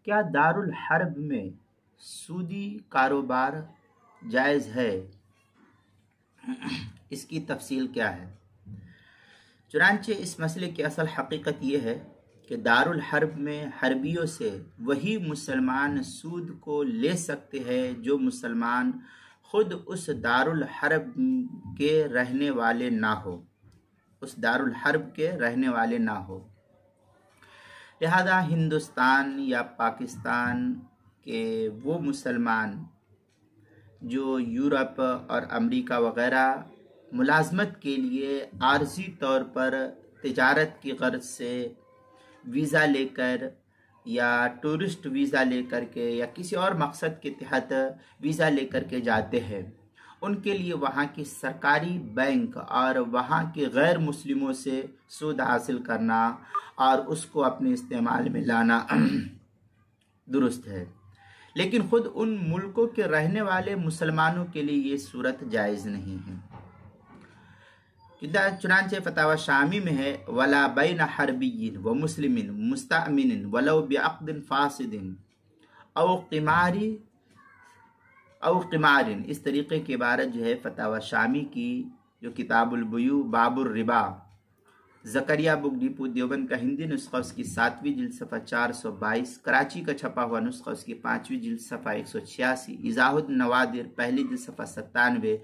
کیا دارالحرب میں سودی کاروبار جائز ہے؟ اس کی تفصیل کیا ہے؟ چنانچہ اس مسئلے کی اصل حقیقت یہ ہے کہ دارالحرب میں حربیوں سے وہی مسلمان سود کو لے سکتے ہیں جو مسلمان خود اس دارالحرب کے رہنے والے نہ ہو، اس دارالحرب کے رہنے والے نہ ہو۔ لہذا ہندوستان یا پاکستان کے وہ مسلمان جو یورپ اور امریکہ وغیرہ ملازمت کے لیے عارضی طور پر تجارت کی غرض سے ویزا لے کر یا ٹورسٹ ویزا لے کر کے یا کسی اور مقصد کے تحت ویزا لے کر کے جاتے ہیں، ان کے لیے وہاں کی سرکاری بینک اور وہاں کے غیر مسلموں سے سود حاصل کرنا اور اس کو اپنے استعمال میں لانا درست ہے، لیکن خود ان ملکوں کے رہنے والے مسلمانوں کے لیے یہ صورت جائز نہیں ہے۔ چنانچہ فتاوی شامی میں ہے وَلَا بَيْنَ حَرْبِيٍّ وَمُسْلِمٍ مُسْتَأْمِنٍ وَلَوْ بِعَقْدٍ فَاسِدٍ او قمار، اس طریقے کی عبارت جو ہے فتاوی شامی کی جو کتاب البیوع باب الربا، زکریا بک ڈیپو دیوبند کا ہندی نسخہ اس کی 7ویں جلد صفحہ 422، کراچی کا چھپا ہوا نسخہ اس کی 5ویں جلد صفحہ 186، ایضاح النوادر پہلی جلد صفحہ 97،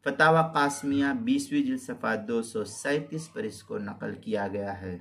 فتاوی قاسمیہ 20ویں جلد صفحہ 237 پر اس کو نقل کیا گیا ہے۔